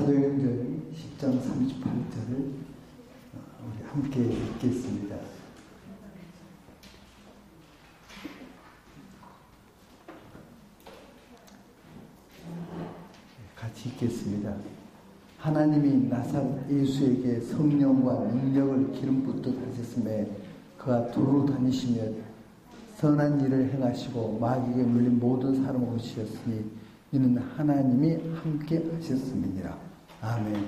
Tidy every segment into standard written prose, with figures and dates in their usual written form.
사도행전 10장 38절을 우리 함께 읽겠습니다. 같이 읽겠습니다. 하나님이 나사렛 예수에게 성령과 능력을 기름 붓듯 하셨음에 그가 두루 다니시며 선한 일을 행하시고 마귀에게 물린 모든 사람을 고치셨으니 이는 하나님이 함께 하셨음이니라. 아멘.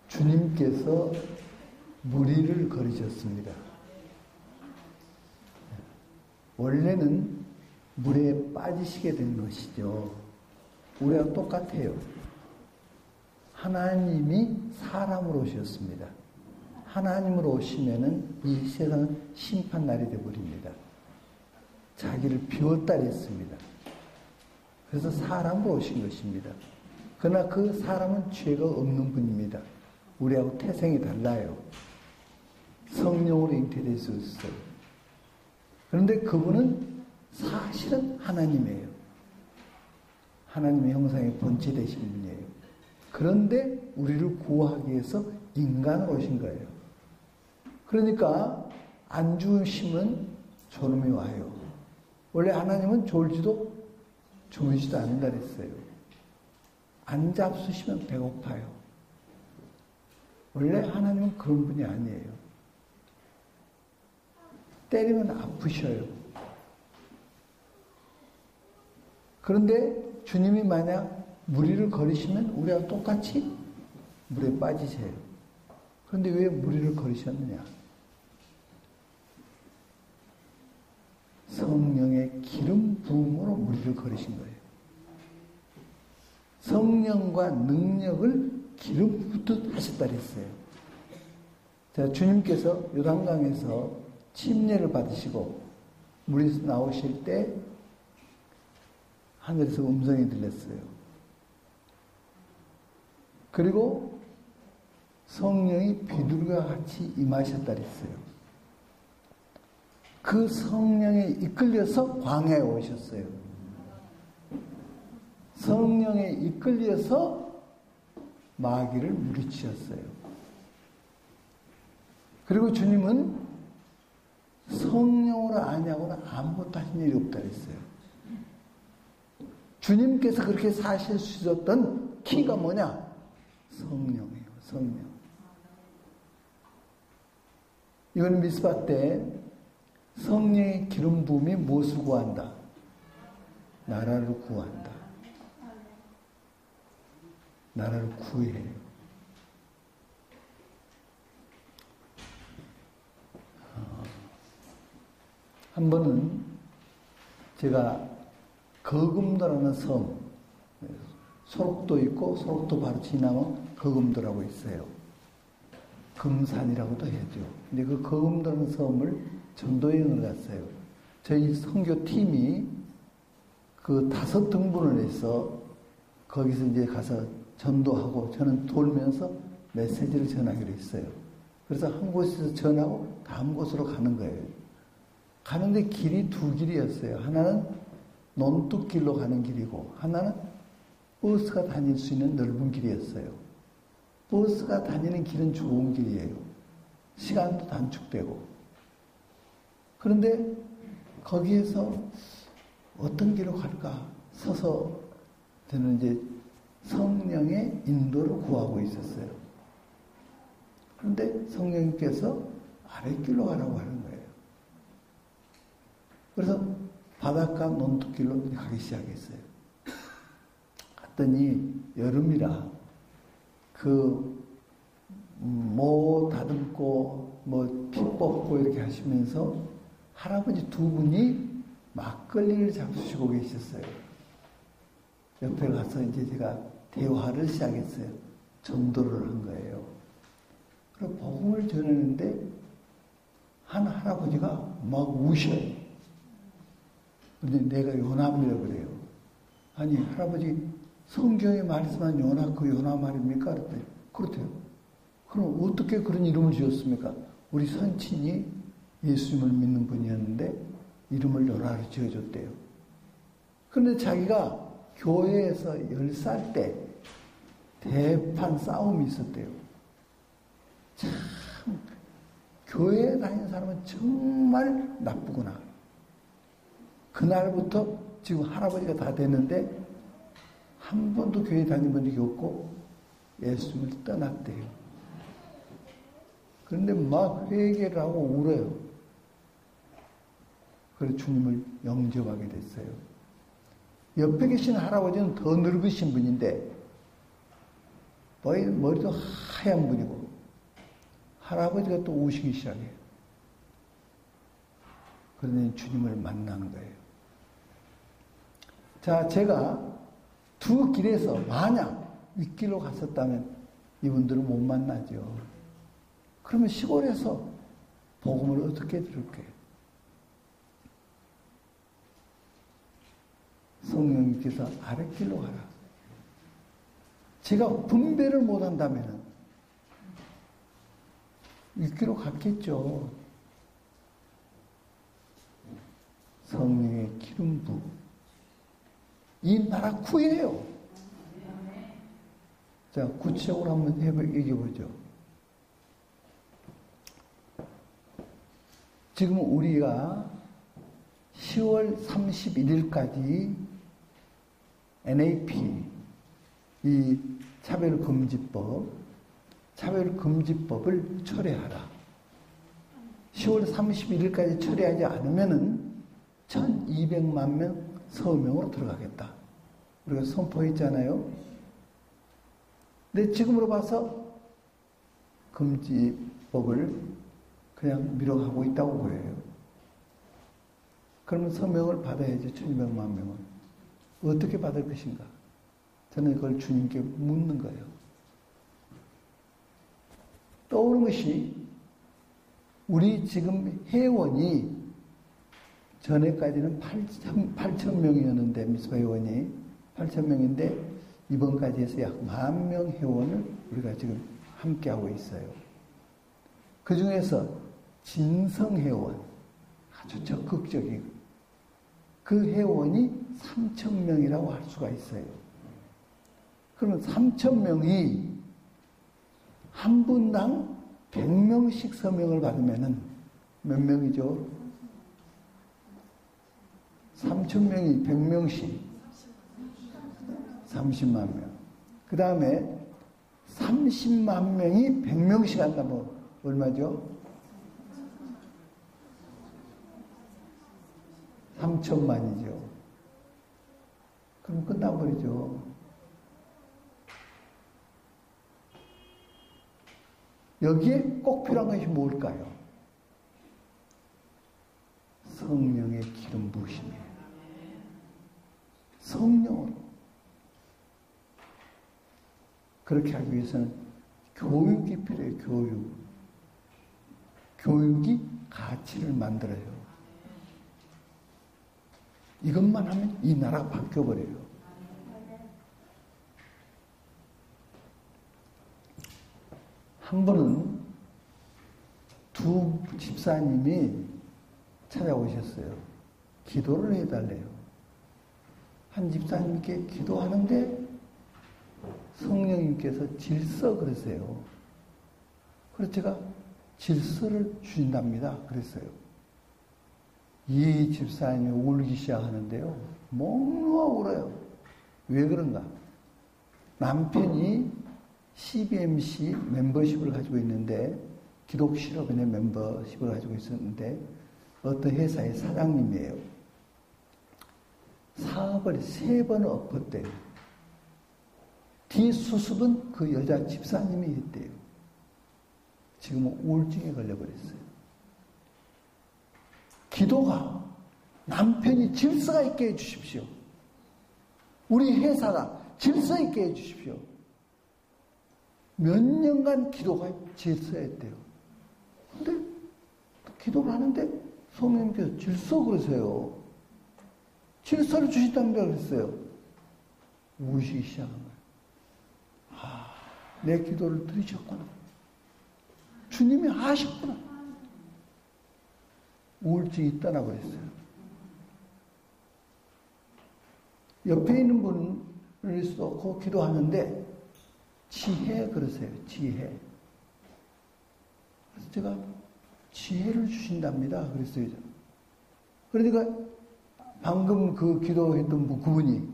주님께서 무리를 거르셨습니다. 원래는 물에 빠지시게 된 것이죠. 우리와 똑같아요. 하나님이 사람으로 오셨습니다. 하나님으로 오시면은 이 세상은 심판날이 되어버립니다. 자기를 비웠다 했습니다. 그래서 사람으로 오신 것입니다. 그러나 그 사람은 죄가 없는 분입니다. 우리하고 태생이 달라요. 성령으로 잉태되어 있어요. 그런데 그분은 사실은 하나님이에요. 하나님의 형상의 본체 되신 분이에요. 그런데 우리를 구하기 위해서 인간으로 오신 거예요. 그러니까 안 주무시면 졸음이 와요. 원래 하나님은 졸지도 주무시지도 않는다 그랬어요. 안 잡수시면 배고파요. 원래 하나님은 그런 분이 아니에요. 때리면 아프셔요. 그런데 주님이 만약 무리를 거르시면 우리와 똑같이 물에 빠지세요. 그런데 왜 무리를 거르셨느냐? 성령의 기름 부음으로 무리를 거르신 거예요. 성령과 능력을 기름 붓듯 하셨다 그랬어요. 자, 주님께서 요단강에서 침례를 받으시고 물에서 나오실 때 하늘에서 음성이 들렸어요. 그리고 성령이 비둘기와 같이 임하셨다 그랬어요. 그 성령에 이끌려서 광야에 오셨어요. 성령에 이끌려서 마귀를 물리치셨어요. 그리고 주님은 성령으로 아니하고는 아무것도 하신 일이 없다 그랬어요. 주님께서 그렇게 사실 수 있었던 키가 뭐냐? 성령이에요. 성령. 이번 미스바 때 성령의 기름 부음이 무엇을 구한다? 나라를 구한다. 나라를 구해요. 한 번은 제가 거금도라는 섬, 소록도 있고 소록도 바로 지나면 거금도라고 있어요. 금산이라고도 해야죠. 근데 그 거금도라는 섬을 전도여행을 갔어요. 저희 선교팀이 그 5등분을 해서 거기서 이제 가서 전도하고 저는 돌면서 메시지를 전하기로 했어요. 그래서 한 곳에서 전하고 다음 곳으로 가는 거예요. 가는데 길이 두 길이었어요. 하나는 논뚝길로 가는 길이고 하나는 버스가 다닐 수 있는 넓은 길이었어요. 버스가 다니는 길은 좋은 길이에요. 시간도 단축되고. 그런데 거기에서 어떤 길로 갈까 서서 저는 이제 성령의 인도를 구하고 있었어요. 그런데 성령님께서 아랫길로 가라고 하는 거예요. 그래서 바닷가 논뚝길로 가기 시작했어요. 갔더니 여름이라 모 다듬고 피 뽑고 이렇게 하시면서 할아버지 두 분이 막걸리를 잡수시고 계셨어요. 옆에 가서 이제 제가 대화를 시작했어요. 전도를 한 거예요. 그리고 복음을 전했는데 한 할아버지가 막 우셔요. 근데 내가 요남이라고 그래요. 아니 할아버지 성경에 말했지만 요나 그 요나 말입니까? 그랬더니 그렇대요. 그럼 어떻게 그런 이름을 지었습니까? 우리 선친이 예수님을 믿는 분이었는데 이름을 요나로 지어줬대요. 그런데 자기가 교회에서 10살 때 대판 싸움이 있었대요. 참, 교회에 다니는 사람은 정말 나쁘구나. 그날부터 지금 할아버지가 다 됐는데 한 번도 교회 다닌 적이 없고 예수님을 떠났대요. 그런데 막 회개를 하고 울어요. 그래서 주님을 영접하게 됐어요. 옆에 계신 할아버지는 더 늙으신 분인데 머리도 하얀 분이고 할아버지가 또 우시기 시작해요. 그러니 주님을 만난 거예요. 자, 제가 두 길에서 만약 윗길로 갔었다면 이분들은 못 만나죠. 그러면 시골에서 복음을 어떻게 들을게요? 성령님께서 아랫길로 가라. 제가 분배를 못한다면 윗길로 갔겠죠. 성령의 기름 부음. 이 나라 구해요. 자, 구체적으로 한번 얘기해보죠. 지금 우리가 10월 31일까지 NAP, 이 차별금지법을 철회하라. 10월 31일까지 철회하지 않으면은 1200만 명 서명으로 들어가겠다. 우리가 선포했잖아요. 근데 지금으로 봐서 금지법을 그냥 미뤄가고 있다고 보여요. 그러면 서명을 받아야죠. 1200만 명은. 어떻게 받을 것인가? 저는 그걸 주님께 묻는 거예요. 떠오르는 것이 우리 지금 회원이 전에까지는 8,000명이었는데 미스바 회원이 8,000명인데 이번까지 해서 약 10,000명 회원을 우리가 지금 함께하고 있어요. 그 중에서 진성 회원, 아주 적극적인 그 회원이 3,000명이라고 할 수가 있어요. 그러면 3,000명이 한 분당 100명씩 서명을 받으면은 몇 명이죠? 3,000명이 100명씩 30만 명. 그 다음에 30만 명이 100명씩 한다면 얼마죠? 3천만이죠. 그럼 끝나버리죠. 여기에 꼭 필요한 것이 뭘까요? 성령의 기름 부으심이에요. 성령으로. 그렇게 하기 위해서는 교육이 필요해요. 교육. 교육이 가치를 만들어요. 이것만 하면 이 나라가 바뀌어버려요. 한 번은 두 집사님이 찾아오셨어요. 기도를 해달래요. 한 집사님께 기도하는데 성령님께서 질서 그러세요. 그래서 제가 질서를 주신답니다. 그랬어요. 이 집사님이 울기 시작하는데요. 멍하고 울어요. 왜 그런가? 남편이 CBMC 멤버십을 가지고 있는데 기독실업인의 멤버십을 가지고 있었는데 어떤 회사의 사장님이에요. 사업을 3번 엎었대요. 뒷수습은 그 여자 집사님이 했대요. 지금은 우울증에 걸려버렸어요. 기도가 남편이 질서가 있게 해주십시오. 우리 회사가 질서 있게 해주십시오. 몇 년간 기도가 질서였대요. 근데 기도를 하는데 성령님께서 질서 그러세요. 질서를 주신답니다 그랬어요. 우시기 시작한 거예요. 아, 내 기도를 들으셨구나. 주님이 아셨구나. 우울증이 떠나버렸어요. 옆에 있는 분을 쏘고 기도하는데 지혜 그러세요. 지혜. 그래서 제가 지혜를 주신답니다. 그랬어요. 그러니까 방금 그 기도했던 그분이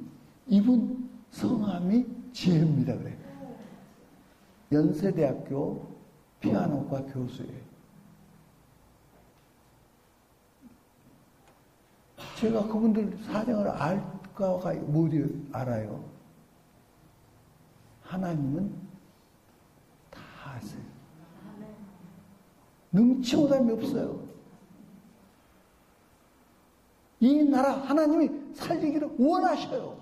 이분 성함이 지혜입니다. 그래. 연세대학교 피아노과 교수예요. 제가 그분들 사정을 알까가 못 알아요. 하나님은 다 아세요. 능치 못함이 없어요. 이 나라 하나님이 살리기를 원하셔요.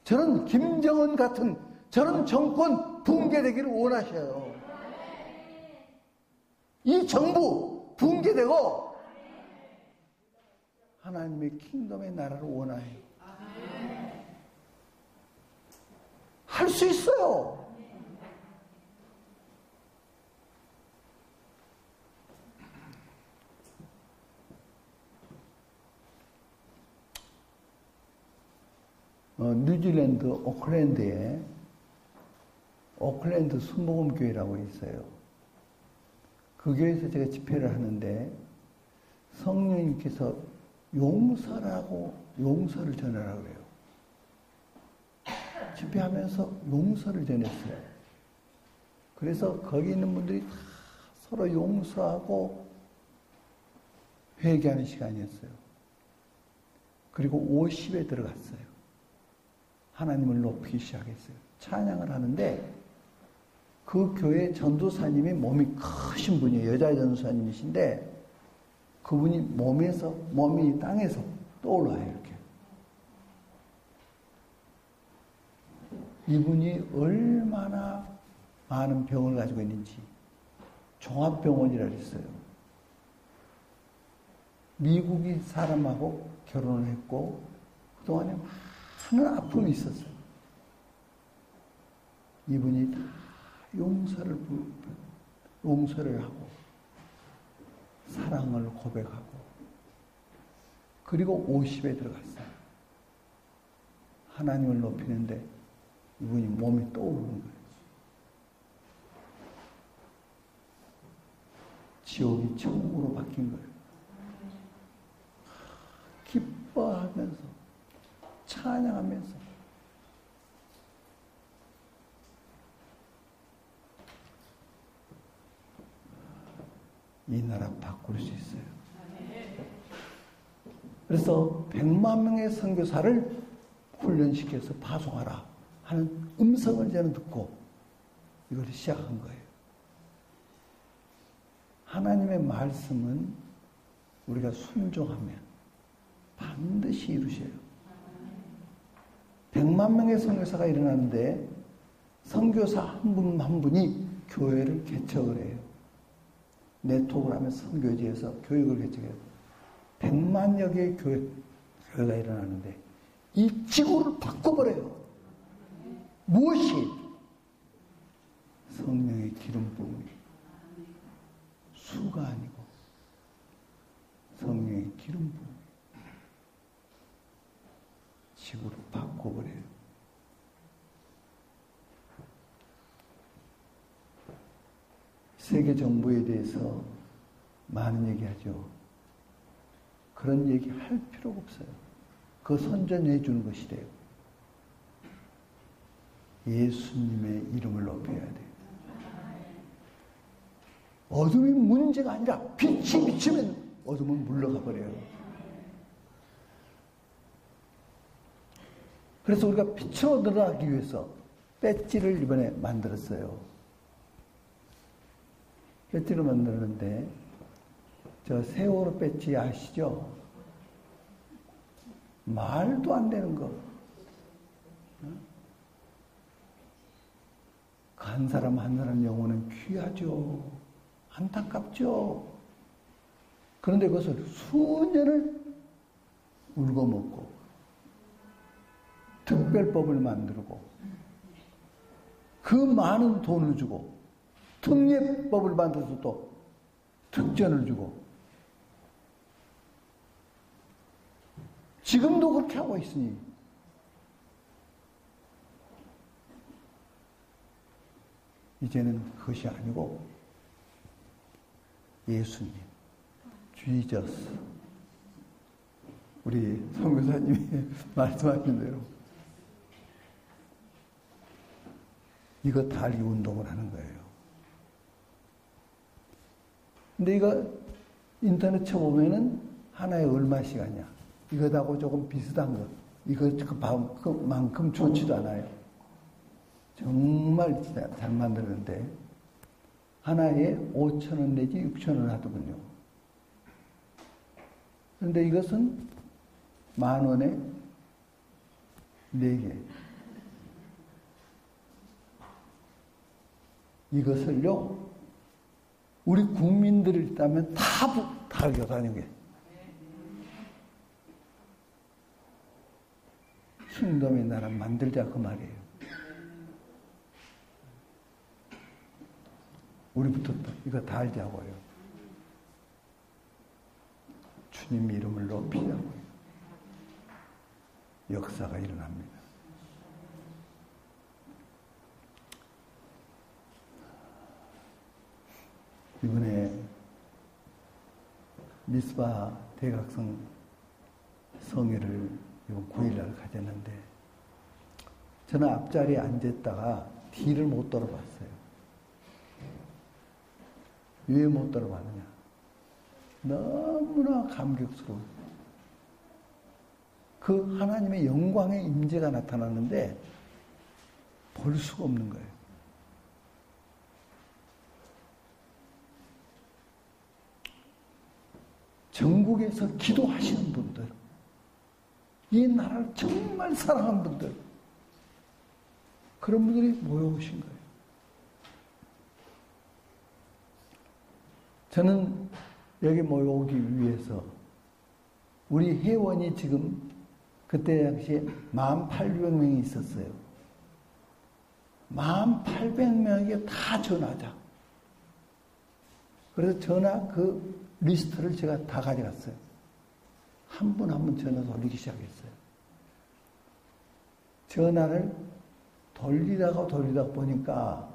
저는 김정은 같은 저런 정권 붕괴되기를 원하셔요. 이 정부 붕괴되고 하나님의 킹덤의 나라를 원해요. 할 수 있어요. 뉴질랜드 오클랜드에 오클랜드 순복음교회라고 있어요. 그 교회에서 제가 집회를 하는데 성령님께서 용서라고 용서를 전하라고 그래요. 집회하면서 용서를 전했어요. 그래서 거기 있는 분들이 다 서로 용서하고 회개하는 시간이었어요. 그리고 50에 들어갔어요. 하나님을 높이기 시작했어요. 찬양을 하는데 그 교회 전도사님이 몸이 크신 분이에요. 여자 전도사님이신데 그분이 몸이 땅에서 떠올라요. 이렇게. 이분이 얼마나 많은 병을 가지고 있는지 종합병원이라 그랬어요. 미국이 사람하고 결혼을 했고 그동안에 많은 아픔이 있었어요. 이분이 다 용서를 하고 사랑을 고백하고 그리고 50에 들어갔어요. 하나님을 높이는데 이분이 몸이 떠오르는 거예요. 지옥이 천국으로 바뀐 거예요. 기뻐하면서 찬양하면서 이 나라 바꿀 수 있어요. 그래서 100만 명의 선교사를 훈련시켜서 파송하라 하는 음성을 저는 듣고 이걸 시작한 거예요. 하나님의 말씀은 우리가 순종하면 반드시 이루셔요. 100만 명의 선교사가 일어나는데 선교사 한 분 한 분이 교회를 개척을 해요. 네트워크를 하면서 선교지에서 교육을 개척해요. 100만여 개의 교회가 일어나는데 이 지구를 바꿔버려요. 무엇이? 성령의 기름 부음이 수가 아니고 성령의 기름 부음이 지구를 바꿔버려요. 세계 정부에 대해서 많은 얘기하죠. 그런 얘기 할 필요가 없어요. 그거 선전해 주는 것이래요. 예수님의 이름을 높여야 돼요. 어둠이 문제가 아니라 빛이 비치면 어둠은 물러가 버려요. 그래서 우리가 빛으로 늘어나기 위해서 배지를 이번에 만들었어요. 배지를 만들었는데 저 세월호 배지 아시죠? 말도 안 되는 거. 간 사람 한 사람 영혼은 귀하죠. 안타깝죠. 그런데 그것을 수년을 울고먹고 특별법을 만들고 그 많은 돈을 주고 특례법을 만들어서 또 특전을 주고 지금도 그렇게 하고 있으니 이제는 그것이 아니고 예수님, 지저스, 우리 선교사님이 말씀하신 대로 이거 달기 운동을 하는 거예요. 근데 이거 인터넷 쳐보면은 하나에 얼마 시간이야. 이거하고 조금 비슷한 거. 이거 그만큼 좋지도 않아요. 정말 잘 만드는데 하나에 5,000원 내지 6,000원 하더군요. 그런데 이것은 10,000원에 4개. 이것을요, 우리 국민들이 있다면 다 교사하는 게. 킹덤의 나라 만들자 그 말이에요. 우리부터 이거 다 알자고요. 주님 이름을 높이자고요. 역사가 일어납니다. 이번에 미스바 대각성 성회를 이번 9일날 가졌는데 저는 앞자리에 앉았다가 뒤를 못 돌아봤어요. 왜 못 돌아봤느냐? 너무나 감격스러워. 그 하나님의 영광의 임재가 나타나는데 볼 수가 없는 거예요. 전국에서 기도하시는 분들, 이 나라를 정말 사랑하는 분들, 그런 분들이 모여오신 거예요. 저는 여기 모여오기 위해서 우리 회원이 지금 그때 당시에 18,000명이 있었어요. 18,000명에게 다 전화하자. 그래서 전화 그 리스트를 제가 다 가져갔어요. 한 분 한 분 전화 돌리기 시작했어요. 전화를 돌리다가 보니까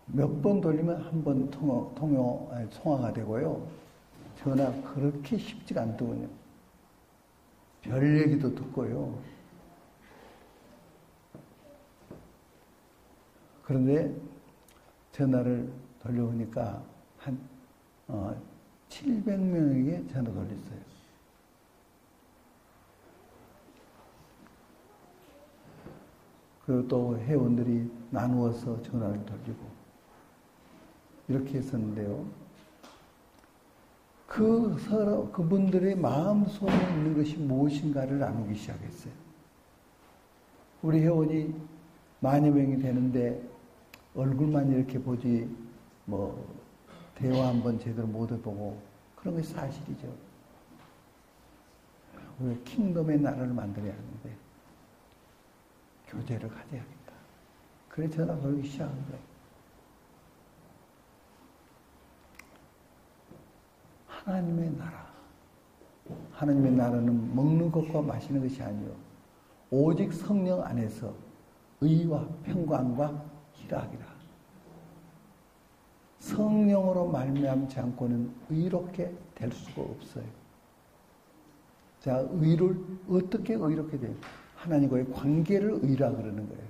몇 번 돌리면 한 번 통화가 되고요. 전화 그렇게 쉽지가 않더군요. 별 얘기도 듣고요. 그런데 전화를 돌려보니까 한 700명에게 전화 돌렸어요. 그리고 또 회원들이 나누어서 전화를 돌리고 이렇게 했었는데요. 그분들의 마음속에 있는 것이 무엇인가를 나누기 시작했어요. 우리 회원이 10,000여 명이 되는데 얼굴만 이렇게 보지 대화 한번 제대로 못 해보고 그런 것이 사실이죠. 우리 킹덤의 나라를 만들어야 하는데 교제를 가져야겠다. 그래 전화 걸기 시작한 거예요. 하나님의 나라. 하나님의 나라는 먹는 것과 마시는 것이 아니요 오직 성령 안에서 의와 평강과 희락이라. 성령으로 말미암지 않고는 의롭게 될 수가 없어요. 자, 의를 어떻게 의롭게 돼요? 하나님과의 관계를 의라 그러는 거예요.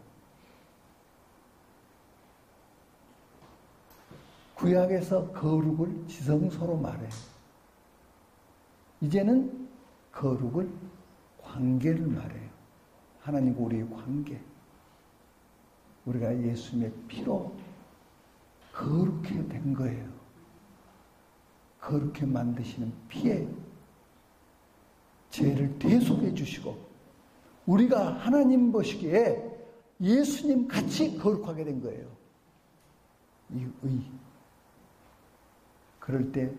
구약에서 거룩을 지성소로 말해요. 이제는 거룩을 관계를 말해요. 하나님과 우리의 관계. 우리가 예수님의 피로 거룩해 된 거예요. 거룩해 만드시는 피에 죄를 대속해 주시고 우리가 하나님 보시기에 예수님 같이 거룩하게 된 거예요. 이 의. 그럴 때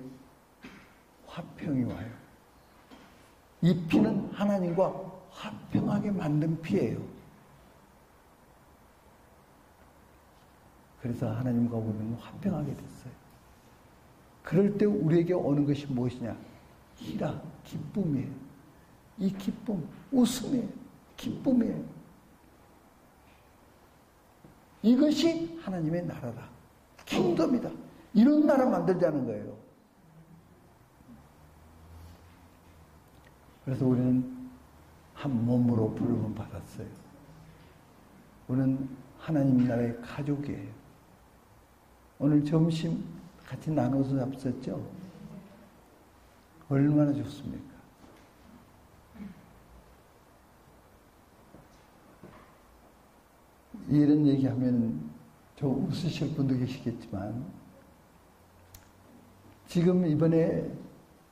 화평이 와요. 이 피는 하나님과 화평하게 만든 피예요. 그래서 하나님과 우리는 화평하게 됐어요. 그럴 때 우리에게 오는 것이 무엇이냐? 희락, 기쁨이에요. 이 기쁨, 웃음이에요. 기쁨이에요. 이것이 하나님의 나라다. 킹덤이다. 이런 나라 만들자는 거예요. 그래서 우리는 한 몸으로 부름을 받았어요. 우리는 하나님 나라의 가족이에요. 오늘 점심 같이 나눠서 잡섰죠? 얼마나 좋습니까? 이런 얘기하면 좀 웃으실 분도 계시겠지만 지금 이번에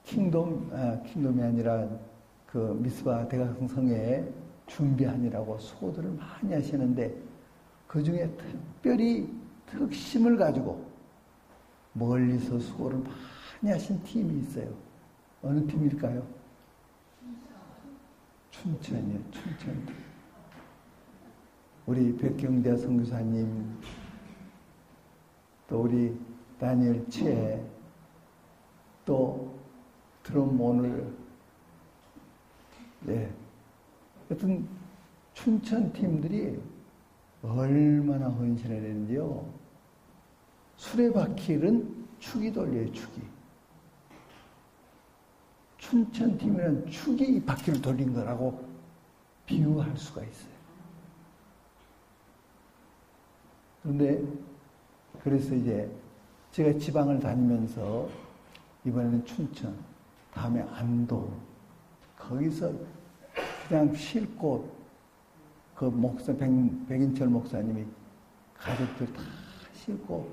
킹덤이 아니라 그 미스바 대각성에 준비하느라고 수고들을 많이 하시는데 그 중에 특별히 특심을 가지고 멀리서 수고를 많이 하신 팀이 있어요. 어느 팀일까요? 춘천이요. 춘천. 우리 백경대 선교사님, 또 우리 다니엘 최, 또 드럼 오늘, 하여튼 춘천 팀들이 얼마나 헌신을 했는지요. 수레바퀴는 축이 돌려요, 축이. 춘천 팀이란 축이 이 바퀴를 돌린 거라고 비유할 수가 있어요. 그런데 그래서 이제 제가 지방을 다니면서 이번에는 춘천, 다음에 안동, 거기서 그냥 싣고 그 목사 백인철 목사님이 가족들 다 싣고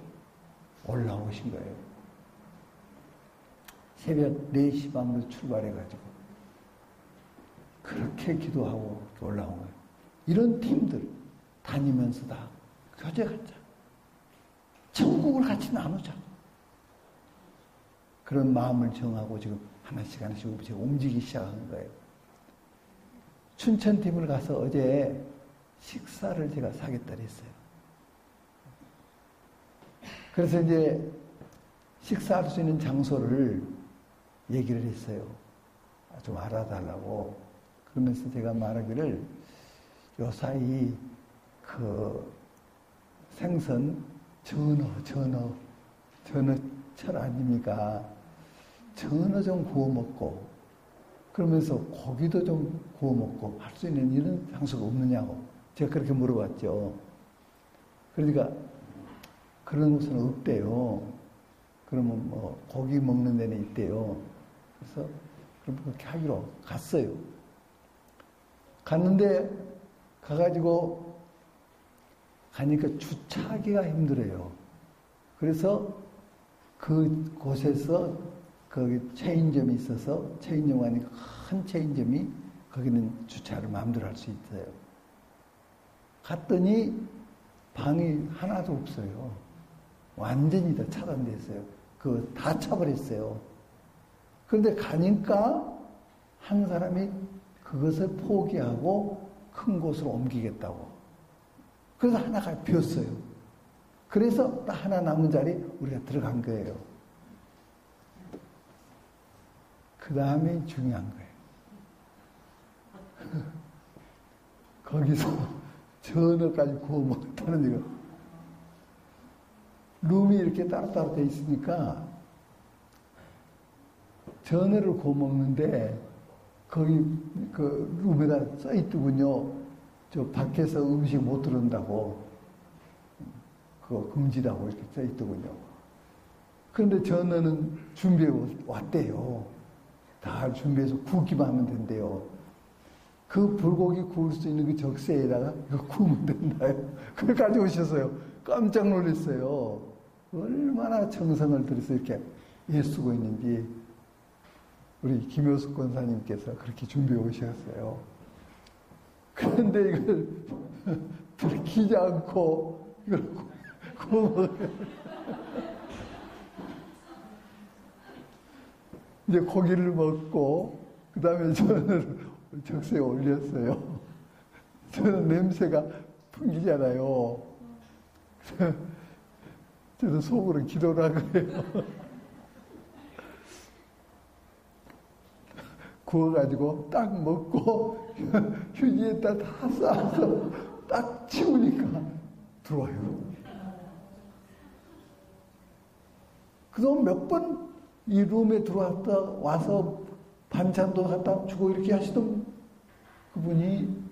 올라오신 거예요. 새벽 4시 반부터 출발해가지고 그렇게 기도하고 올라온 거예요. 이런 팀들 다니면서 다 교제 갖자. 천국을 같이 나누자. 그런 마음을 정하고 지금 하나씩 제가 움직이기 시작한 거예요. 춘천팀을 가서 어제 식사를 제가 사겠다 했어요. 그래서 이제 식사할 수 있는 장소를 얘기를 했어요. 좀 알아달라고. 그러면서 제가 말하기를 요사이 그 생선 전어철 아닙니까? 전어 좀 구워 먹고 그러면서 고기도 좀 구워 먹고 할 수 있는 이런 장소가 없느냐고 제가 그렇게 물어봤죠. 그러니까 그런 곳은 없대요. 그러면 뭐 고기 먹는 데는 있대요. 그래서 그럼 그렇게 하기로 갔어요. 갔는데 가가지고 가니까 주차하기가 힘들어요. 그래서 그 곳에서 거기 체인점이 있어서 체인점 안에 큰 체인점이 거기는 주차를 마음대로 할 수 있어요. 갔더니 방이 하나도 없어요. 완전히 다 차단됐어요. 다 차버렸어요. 그런데 가니까 한 사람이 그것을 포기하고 큰 곳으로 옮기겠다고. 그래서 하나가 비었어요. 그래서 딱 하나 남은 자리 우리가 들어간 거예요. 그 다음에 중요한 거예요. 거기서 전어까지 구워 먹었다는 이거. 룸이 이렇게 따로따로 돼 있으니까 전어를 구워 먹는데 거기 그 룸에다 써 있더군요. 저 밖에서 음식 못 들어온다고. 그거 금지라고 이렇게 써 있더군요. 그런데 전어는 준비해 왔대요. 다 준비해서 굽기만 하면 된대요. 그 불고기 구울 수 있는 그 적세에다가 이거 구우면 된다요. 그걸 가져오셨어요. 깜짝 놀랐어요. 얼마나 정성을 들여서 이렇게 애쓰고 있는지 우리 김효숙 권사님께서 그렇게 준비해 오셨어요. 그런데 이걸 들키지 않고 이걸 구워 먹어요. 이제 고기를 먹고 그 다음에 저는 적세에 올렸어요. 저는 냄새가 풍기잖아요. 저는 속으로 기도를 한 거예요. 구워가지고 딱 먹고 휴지에다 다 싸서 딱 치우니까 들어와요. 그동안 몇 번 이 룸에 들어왔다 와서 반찬도 갖다 주고 이렇게 하시던 그분이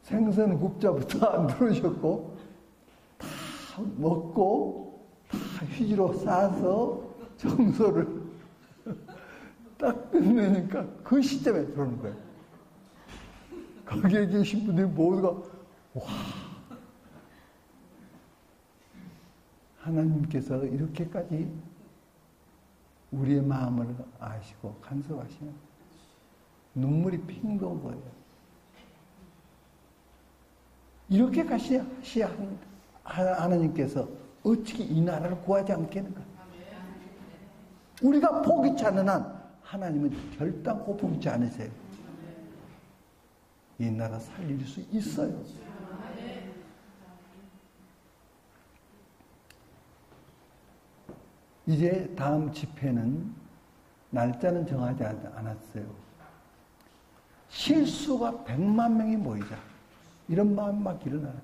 생선국자부터 안 들어오셨고 다 먹고 다 휴지로 싸서 청소를 딱 끝내니까 그 시점에 들어오는 거예요. 거기에 계신 분들이 모두가 와, 하나님께서 이렇게까지 우리의 마음을 아시고 간섭하시면 눈물이 핑 도는 거예요. 이렇게까지 하나님께서 어떻게 이 나라를 구하지 않겠는가? 우리가 포기치 않는 한 하나님은 결단코 포기치 않으세요. 이 나라 살릴 수 있어요. 이제 다음 집회는 날짜는 정하지 않았어요. 실수가 100만 명이 모이자. 이런 마음 막 일어나요.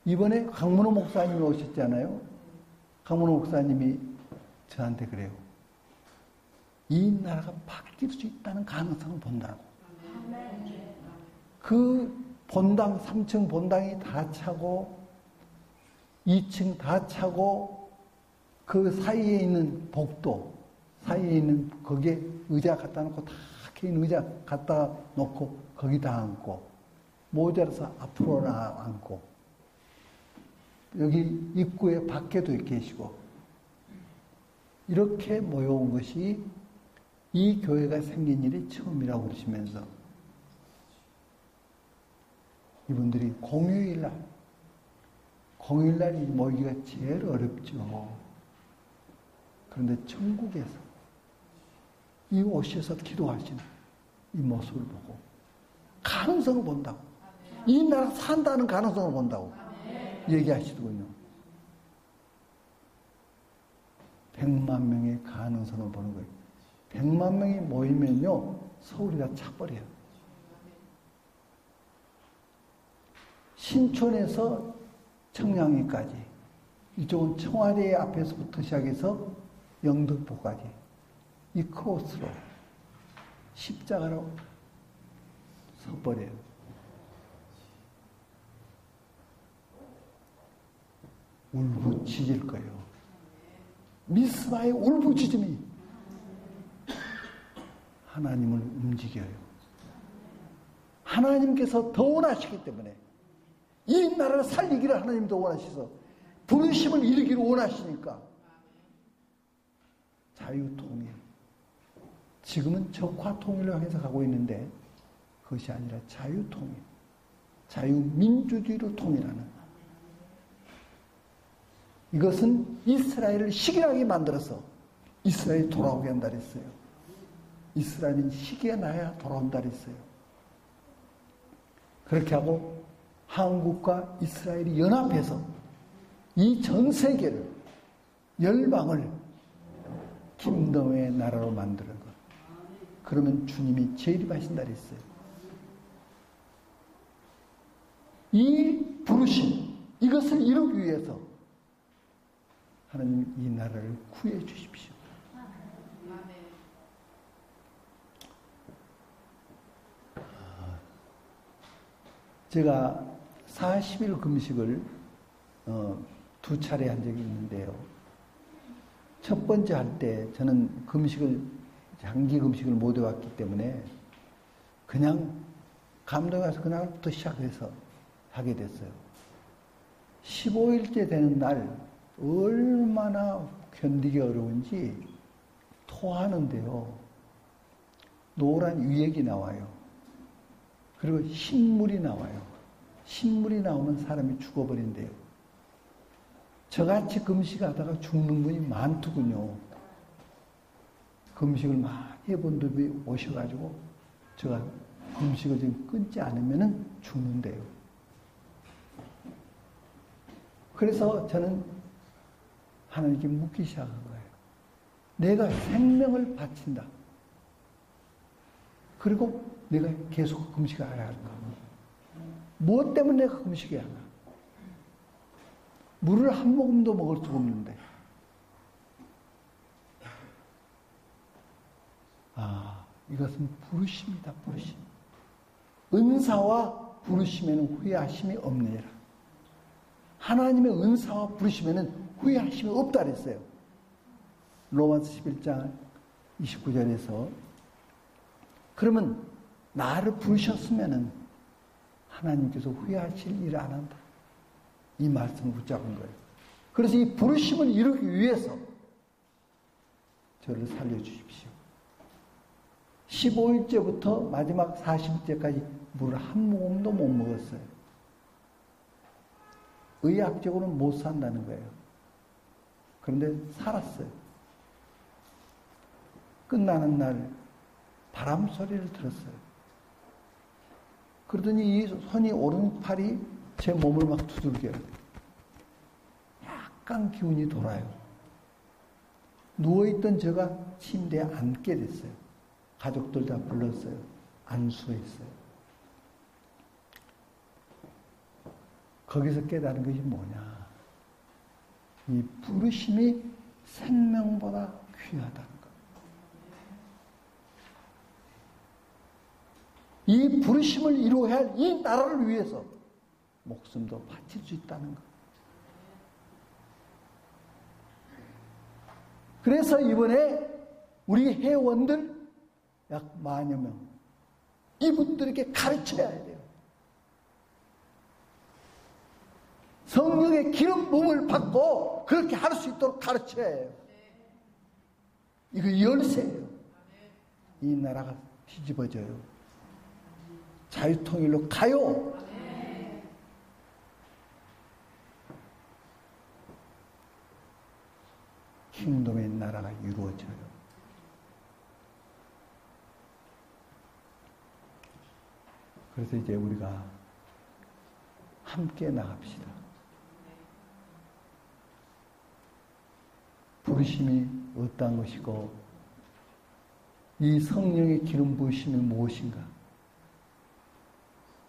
이번에 강문호 목사님이 오셨잖아요. 강문호 목사님이 저한테 그래요. 이 나라가 바뀔 수 있다는 가능성을 본다고. 그 본당, 3층 본당이 다 차고 2층 다 차고 그 사이에 있는 복도, 사이에 있는 거기에 의자 갖다 놓고 다 긴 의자 갖다 놓고 거기다 앉고 모자라서 앞으로 앉고 여기 입구에 밖에도 계시고 이렇게 모여온 것이 이 교회가 생긴 일이 처음이라고 그러시면서 이분들이 공휴일날이 모이기가 제일 어렵죠. 그런데 천국에서 이 오셔서 기도하시는 이 모습을 보고 가능성을 본다고. 이 나라 산다는 가능성을 본다고 얘기하시더군요. 100만 명의 가능성을 보는 거예요. 100만 명이 모이면요 서울이 다 차버려요. 신촌에서 청량리까지, 이쪽은 청와대 앞에서부터 시작해서 영등포까지 이 코스로 십자가로 서버려요. 울부짖을 거예요. 미스바의 울부짖음이 하나님을 움직여요. 하나님께서 더 원하시기 때문에 이 나라를 살리기를 하나님이 더 원하셔서 부르심을 이루기를 원하시니까 자유통일. 지금은 적화통일로 해석하고 있는데 그것이 아니라 자유통일. 자유민주주의로 통일하는. 이것은 이스라엘을 시기하게 만들어서 이스라엘이 돌아오게 한다 그랬어요. 이스라엘은 시기가 나야 돌아온다 그랬어요. 그렇게 하고 한국과 이스라엘이 연합해서 이 전 세계를, 열방을 김동의 나라로 만드는 것. 그러면 주님이 재림하신다 그랬어요. 이 부르심, 이것을 이루기 위해서 하나님 이 나라를 구해 주십시오. 제가 40일 금식을 2차례 한 적이 있는데요. 첫 번째 할 때 저는 장기 금식을 못 해왔기 때문에 그냥 감동이 와서 그날부터 시작해서 하게 됐어요. 15일째 되는 날 얼마나 견디기 어려운지 토하는데요. 노란 위액이 나와요. 그리고 신물이 나와요. 신물이 나오면 사람이 죽어버린대요. 저같이 금식하다가 죽는 분이 많더군요. 금식을 많이 해본 분이 오셔가지고 제가 금식을 지금 끊지 않으면 죽는데요. 그래서 저는 하나님께 묻기 시작한 거예요. 내가 생명을 바친다. 그리고 내가 계속 금식을 해야 할까? 무엇 때문에 내가 금식해야 하나? 물을 한 모금도 먹을 수가 없는데. 이것은 부르심이다, 부르심. 은사와 부르심에는 후회하심이 없느니라. 하나님의 은사와 부르심에는 후회하심이 없다 그랬어요. 로마서 11장 29절에서. 그러면 나를 부르셨으면은 하나님께서 후회하실 일을 안 한다. 이 말씀을 붙잡은 거예요. 그래서 이 부르심을 이루기 위해서 저를 살려주십시오. 15일째부터 마지막 40일째까지 물을 한 모금도 못 먹었어요. 의학적으로는 못 산다는 거예요. 그런데 살았어요. 끝나는 날 바람 소리를 들었어요. 그러더니 이 손이 오른팔이 제 몸을 막 두들겨요. 약간 기운이 돌아요. 누워있던 제가 침대에 앉게 됐어요. 가족들 다 불렀어요. 안수했어요. 거기서 깨달은 것이 뭐냐. 이 부르심이 생명보다 귀하다는 것. 이 부르심을 이루어야 할 이 나라를 위해서 목숨도 바칠 수 있다는 것. 그래서 이번에 우리 회원들 약 10,000여 명, 이분들에게 가르쳐야 돼요. 성령의 기름 부음을 받고 그렇게 할 수 있도록 가르쳐야 해요. 이거 열쇠예요. 이 나라가 뒤집어져요. 자유통일로 가요. 킹덤의 나라가 이루어져요. 그래서 이제 우리가 함께 나갑시다. 부르심이 어떠한 것이고 이 성령의 기름 부으심이 무엇인가?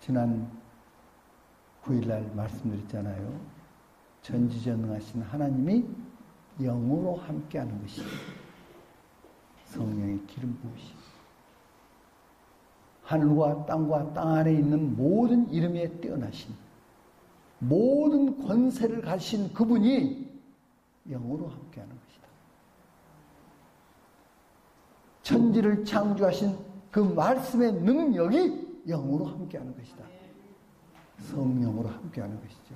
지난 9일날 말씀드렸잖아요. 전지전능하신 하나님이 영으로 함께하는 것이다. 성령의 기름 부으심. 하늘과 땅과 땅 안에 있는 모든 이름에 뛰어나신 모든 권세를 가진 그분이 영으로 함께하는 것이다. 천지를 창조하신 그 말씀의 능력이 영으로 함께하는 것이다. 성령으로 함께하는 것이죠.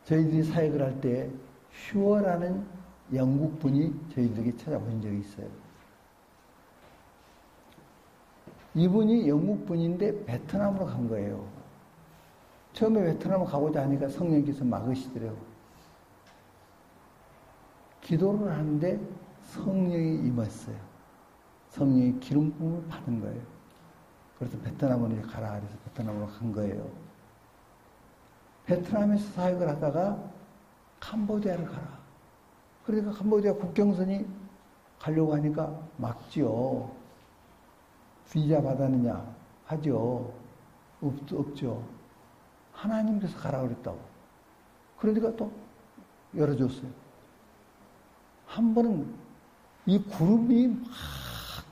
저희들이 사역을 할 때 슈어라는 영국분이 저희들에게 찾아온 적이 있어요. 이분이 영국분인데 베트남으로 간 거예요. 처음에 베트남을 가고자 하니까 성령께서 막으시더래요. 기도를 하는데 성령이 임했어요. 성령이 기름 부음을 받은 거예요. 그래서 베트남으로 가라 그래서 베트남으로 간 거예요. 베트남에서 사역을 하다가 캄보디아를 가라. 그러니까 캄보디아 국경선이 가려고 하니까 막지요. 비자 받았느냐? 하죠. 없죠. 하나님께서 가라 그랬다고. 그러니까 또 열어줬어요. 한 번은 이 구름이 막,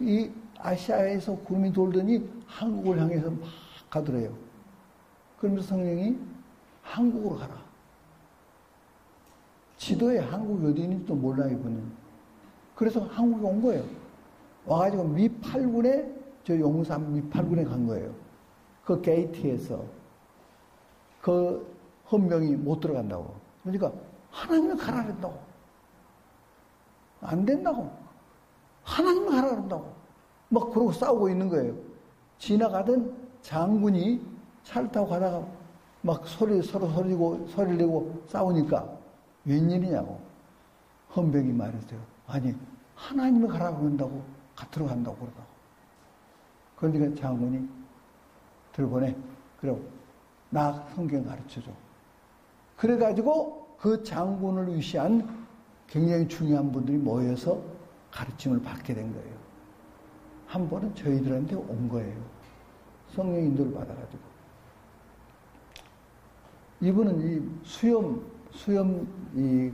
이 아시아에서 구름이 돌더니 한국을 향해서 막 가더래요. 그러면서 성령이 한국으로 가라. 지도에 한국이 어디 있는지도 몰라요, 이분은. 그래서 한국에 온 거예요. 와가지고 미8군에 저 용산 미8군에 간 거예요. 그 게이트에서 그 헌병이 못 들어간다고. 그러니까 하나님을 가라 그랬다고. 안 된다고. 하나님을 가라 그런다고. 막 그러고 싸우고 있는 거예요. 지나가던 장군이 차를 타고 가다가 막 서로 소리를 내고 싸우니까 웬일이냐고. 헌병이 말했어요. 아니, 하나님을 가라 그런다고 들어간다고 그러다고. 그러니까 장군이 들보내. 그리고 나 성경 가르쳐줘. 그래가지고 그 장군을 위시한 굉장히 중요한 분들이 모여서 가르침을 받게 된 거예요. 한 번은 저희들한테 온 거예요. 성령 인도를 받아가지고. 이분은 이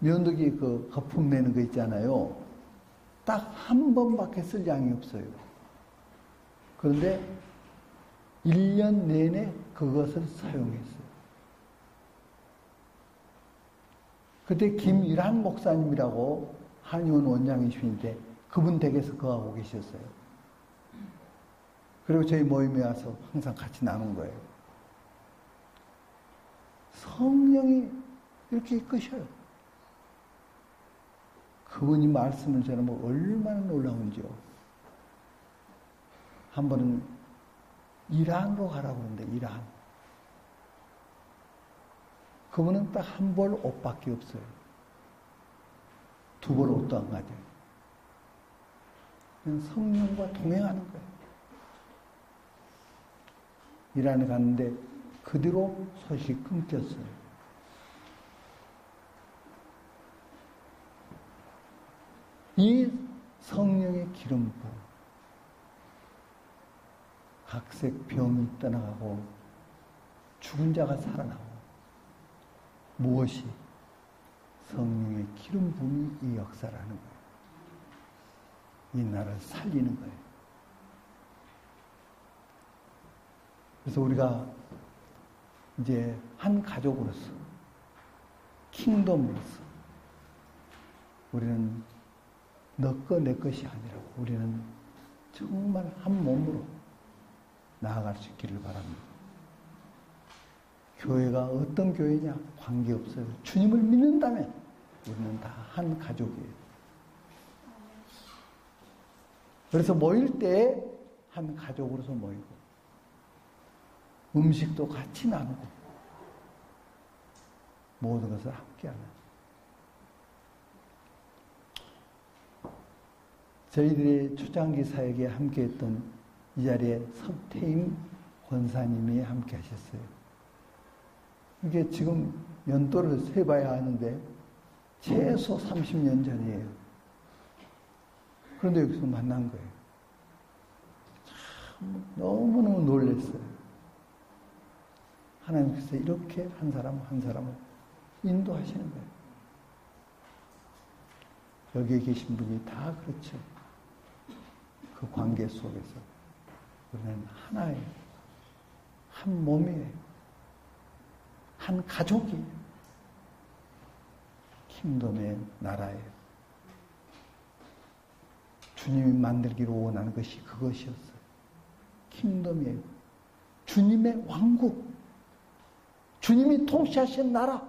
면도기 그 거품 내는 거 있잖아요. 딱 한 번밖에 쓸 양이 없어요. 그런데 1년 내내 그것을 사용했어요. 그때 김일한 목사님이라고 한의원 원장이신데 그분 댁에서 그하고 계셨어요. 그리고 저희 모임에 와서 항상 같이 나눈 거예요. 성령이 이렇게 이끄셔요. 그분이 말씀을 전하면 얼마나 놀라운지요. 한 번은 이란으로 가라고 그러는데, 이란. 그분은 딱 한 벌 옷밖에 없어요. 두 벌 옷도 안 가져요. 그냥 성령과 동행하는 거예요. 이란에 갔는데 그 뒤로 소식이 끊겼어요. 이 성령의 기름 부음, 각색 병이 떠나가고 죽은 자가 살아나고, 무엇이? 성령의 기름 부음이 이 역사를 하는 거예요. 이 나라를 살리는 거예요. 그래서 우리가 이제 한 가족으로서, 킹덤으로서, 우리는 너 거 내 것이 아니라 우리는 정말 한 몸으로 나아갈 수 있기를 바랍니다. 교회가 어떤 교회냐 관계없어요. 주님을 믿는다면 우리는 다 한 가족이에요. 그래서 모일 때 한 가족으로서 모이고 음식도 같이 나누고 모든 것을 함께하는, 저희들의 초창기 사역에 함께했던 이 자리에 서태임 권사님이 함께 하셨어요. 이게 지금 연도를 세봐야 하는데 최소 30년 전이에요. 그런데 여기서 만난 거예요. 참 너무너무 놀랐어요. 하나님께서 이렇게 한 사람 한 사람을 인도하시는 거예요. 여기에 계신 분이 다 그렇죠. 그 관계 속에서 우리는 하나예요. 한 몸이에요. 한 가족이에요. 킹덤의 나라예요. 주님이 만들기로 원하는 것이 그것이었어요. 킹덤이에요. 주님의 왕국. 주님이 통치하시는 나라.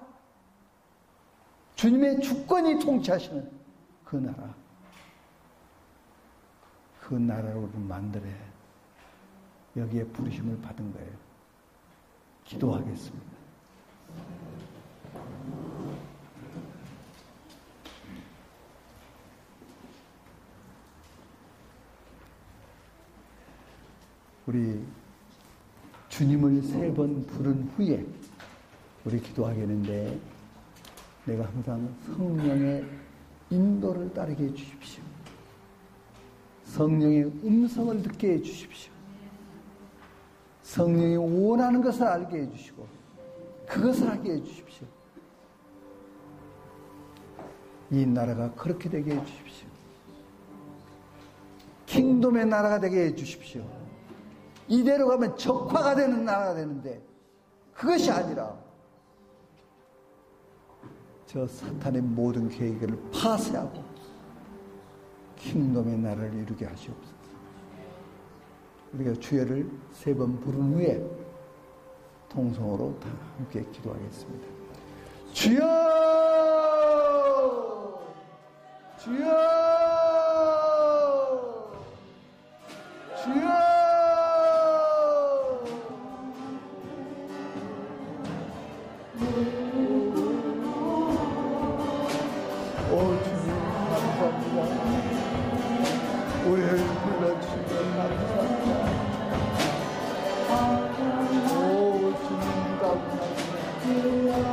주님의 주권이 통치하시는 그 나라. 그 나라를 우리는 만들어야 여기에 부르심을 받은 거예요. 기도하겠습니다. 우리 주님을 3번 부른 후에 우리 기도하겠는데, 내가 항상 성령의 인도를 따르게 해주십시오. 성령의 음성을 듣게 해주십시오. 성령이 원하는 것을 알게 해주시고 그것을 하게 해주십시오. 이 나라가 그렇게 되게 해주십시오. 킹덤의 나라가 되게 해주십시오. 이대로 가면 적화가 되는 나라가 되는데 그것이 아니라 저 사탄의 모든 계획을 파쇄하고 킹덤의 나라를 이루게 하시옵소서. 우리가 주여를 3번 부른 후에 통성으로 다 함께 기도하겠습니다. 주여! 주여! 주여! 우리를 불러주시면 감사합니다. 오, 주님 감사합니다.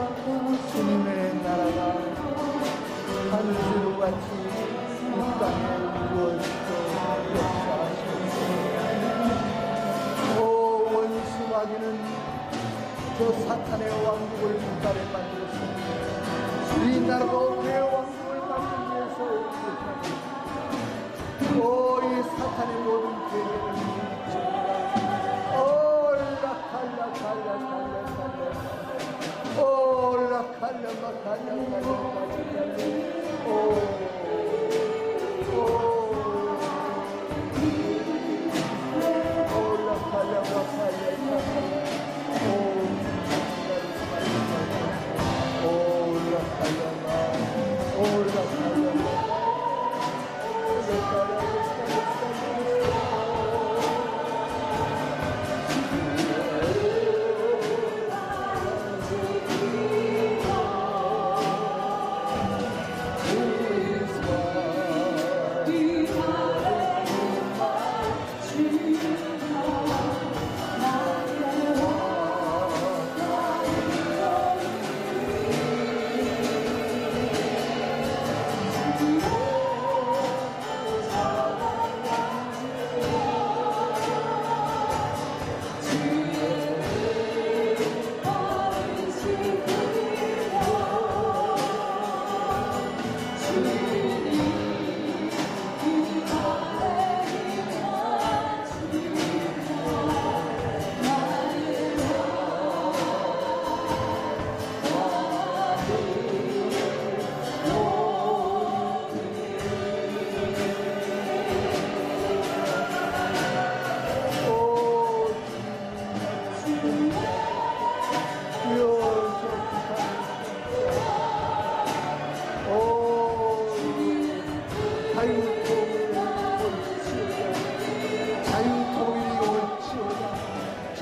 나라를 만들었습니다. 이 나라가 어떻게 왕국을 만들기 위해서 이 사탄의 모든 계획을 이루칩니다.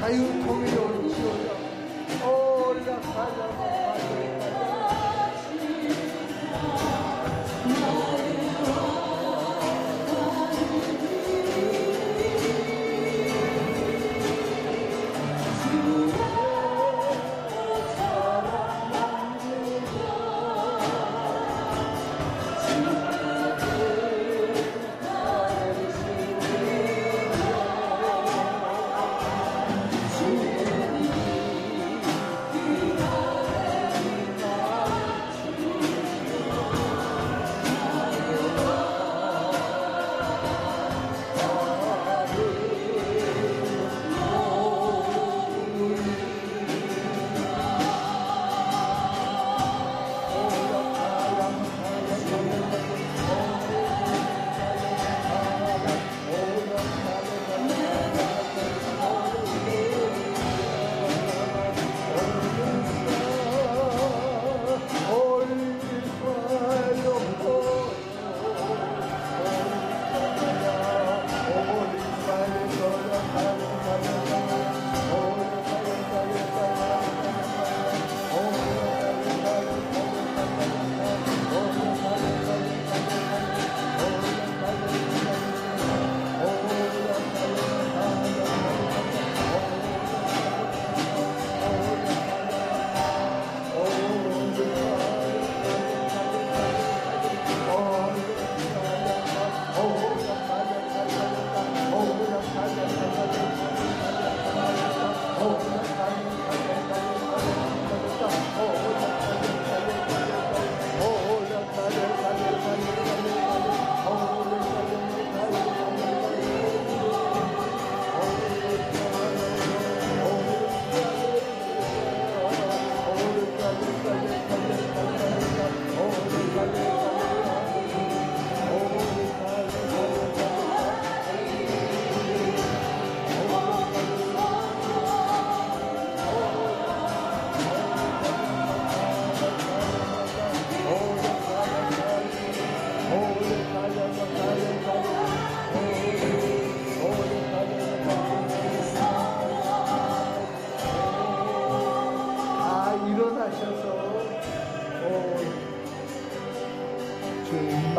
자유통일이 올지어다.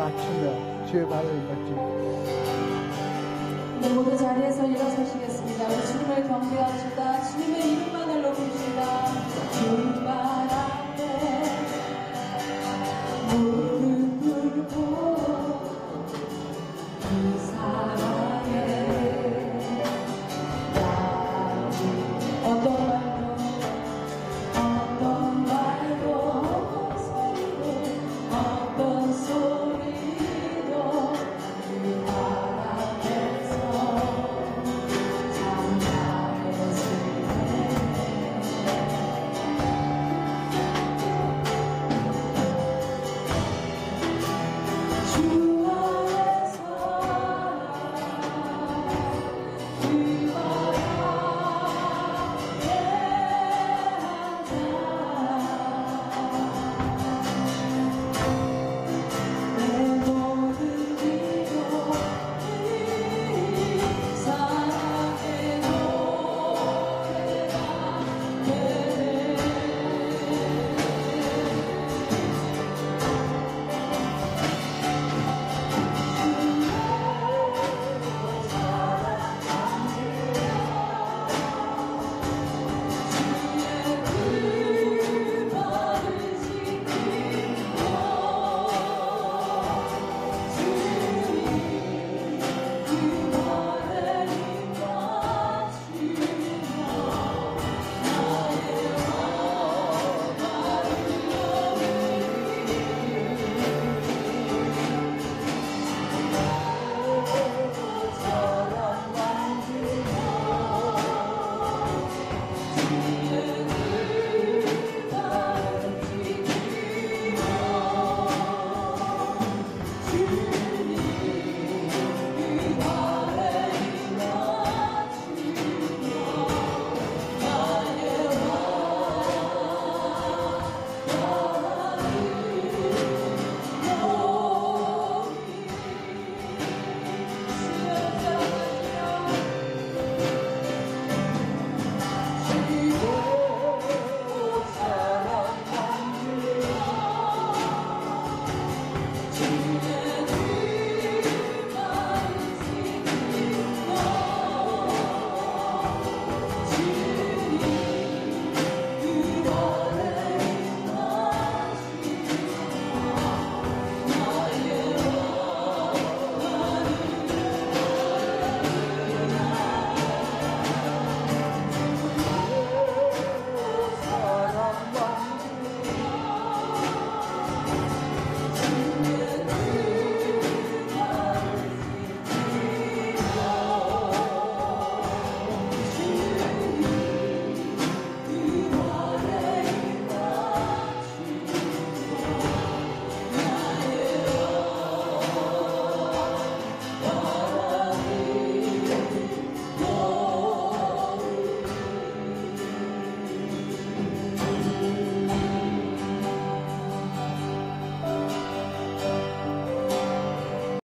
맞추며 주의 발을 걷지. 모두 자리에서 일어서시겠습니다. 우리 주님을 경배합시다. 주님의 이름만을 높입시다. 주님 발 앞에